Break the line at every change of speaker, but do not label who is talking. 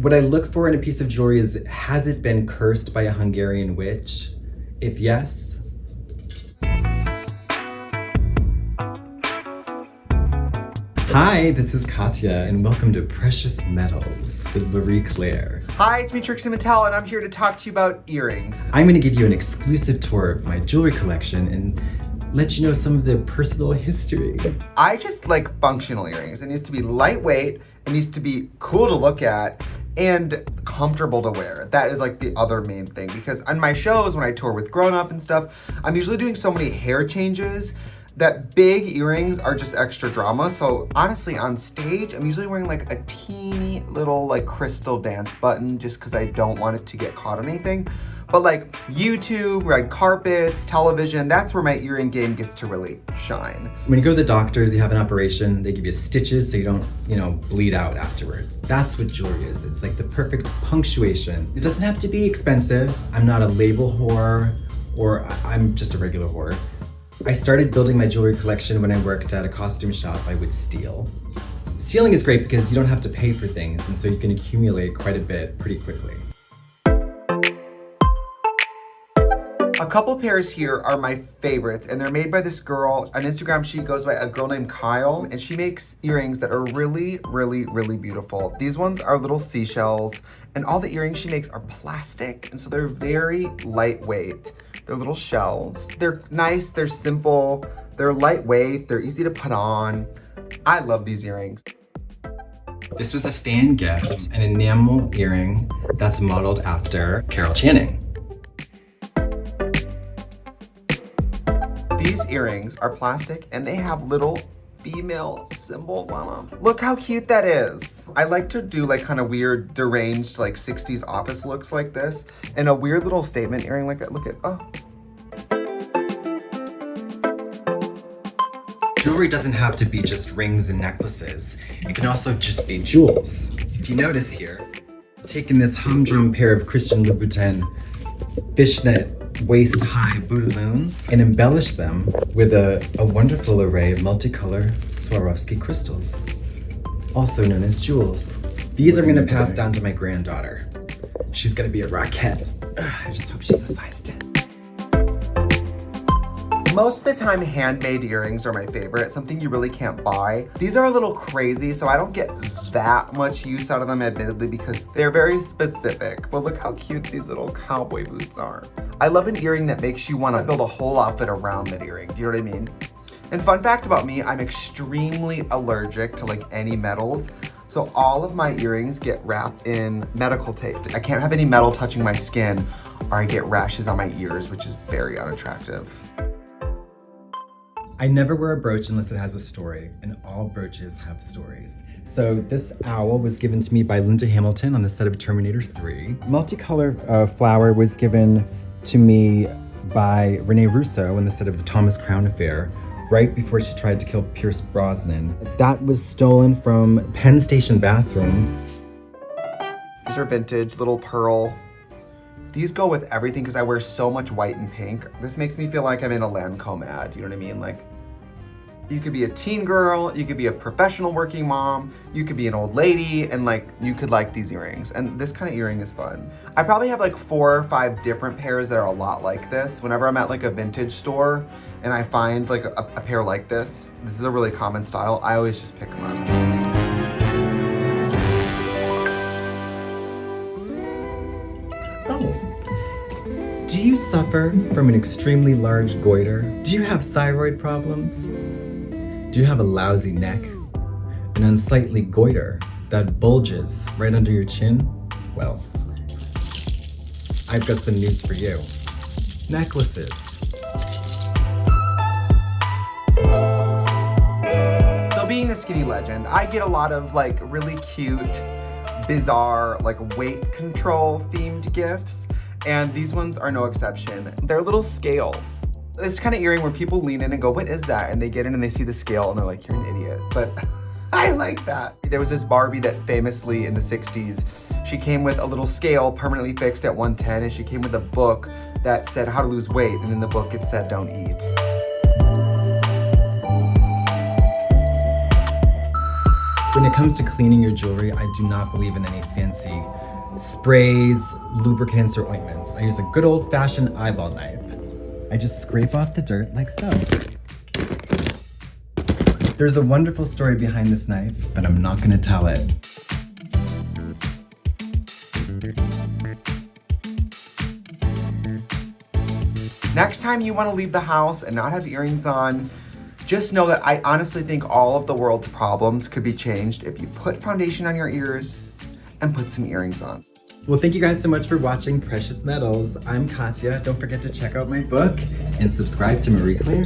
What I look for in a piece of jewelry is, has it been cursed by a Hungarian witch? If yes, hi, this is Katya, and welcome to Precious Metals with Marie Claire.
Hi, it's me, Trixie Mattel, and I'm here to talk to you about earrings.
I'm going to give you an exclusive tour of my jewelry collection and let you know some of the personal history.
I just like functional earrings. It needs to be lightweight, it needs to be cool to look at, and comfortable to wear. That is like the other main thing, because on my shows, when I tour with Grown Up and stuff, I'm usually doing so many hair changes that big earrings are just extra drama. So honestly, on stage, I'm usually wearing like a teeny little like crystal dance button just because I don't want it to get caught on anything. But like YouTube, red carpets, television, that's where my earring game gets to really shine.
When you go to the doctors, you have an operation, they give you stitches so you don't, bleed out afterwards. That's what jewelry is. It's like the perfect punctuation. It doesn't have to be expensive. I'm not a label whore, or I'm just a regular whore. I started building my jewelry collection when I worked at a costume shop. I would steal. Stealing is great because you don't have to pay for things, and so you can accumulate quite a bit pretty quickly.
A couple pairs here are my favorites, and they're made by this girl. On Instagram, she goes by a girl named Kyle, and she makes earrings that are really, really, really beautiful. These ones are little seashells, and all the earrings she makes are plastic, and so they're very lightweight. They're little shells. They're nice, they're simple, they're lightweight, they're easy to put on. I love these earrings.
This was a fan gift, an enamel earring that's modeled after Carol Channing.
These earrings are plastic and they have little female symbols on them. Look how cute that is. I like to do like kind of weird, deranged, like 60s office looks like this, and a weird little statement earring like that. Look at, oh.
Jewelry doesn't have to be just rings and necklaces. It can also just be jewels. If you notice here, I'm taking this humdrum pair of Christian Louboutin fishnet waist-high Boudaloons and embellish them with a wonderful array of multicolor Swarovski crystals, also known as jewels. These are going to pass down to my granddaughter. She's going to be a rockette. I just hope she's a size 10.
Most of the time, handmade earrings are my favorite, something you really can't buy. These are a little crazy, so I don't get that much use out of them, admittedly, because they're very specific. But look how cute these little cowboy boots are. I love an earring that makes you want to build a whole outfit around that earring. Do you know what I mean? And fun fact about me, I'm extremely allergic to like any metals. So all of my earrings get wrapped in medical tape. I can't have any metal touching my skin or I get rashes on my ears, which is very unattractive.
I never wear a brooch unless it has a story, and all brooches have stories. So this owl was given to me by Linda Hamilton on the set of Terminator 3. Multicolor flower was given to me by Rene Russo on the set of the Thomas Crown Affair, right before she tried to kill Pierce Brosnan. That was stolen from Penn Station bathroom.
These are vintage, little pearl. These go with everything because I wear so much white and pink. This makes me feel like I'm in a Lancome ad, you know what I mean? Like, you could be a teen girl, you could be a professional working mom, you could be an old lady, and like, you could like these earrings. And this kind of earring is fun. I probably have like 4 or 5 different pairs that are a lot like this. Whenever I'm at like a vintage store and I find like a pair like this is a really common style, I always just pick them up.
Do you suffer from an extremely large goiter? Do you have thyroid problems? Do you have a lousy neck? An unsightly goiter that bulges right under your chin? Well, I've got some news for you. Necklaces.
So being the skinny legend, I get a lot of like really cute, bizarre, like weight control themed gifts. And these ones are no exception. They're little scales. This kind of earring where people lean in and go, what is that? And they get in and they see the scale and they're like, you're an idiot. But I like that. There was this Barbie that famously in the 60s, she came with a little scale permanently fixed at 110, and she came with a book that said how to lose weight. And in the book it said, don't eat.
When when it comes to cleaning your jewelry, I do not believe in any fancy sprays, lubricants, or ointments. I use a good old-fashioned eyeball knife. I just scrape off the dirt like so. There's a wonderful story behind this knife, but I'm not gonna tell it.
Next time you want to leave the house and not have earrings on, just know that I honestly think all of the world's problems could be changed if you put foundation on your ears and put some earrings on.
Well, thank you guys so much for watching Precious Metals. I'm Katya. Don't forget to check out my book and subscribe to Marie Claire.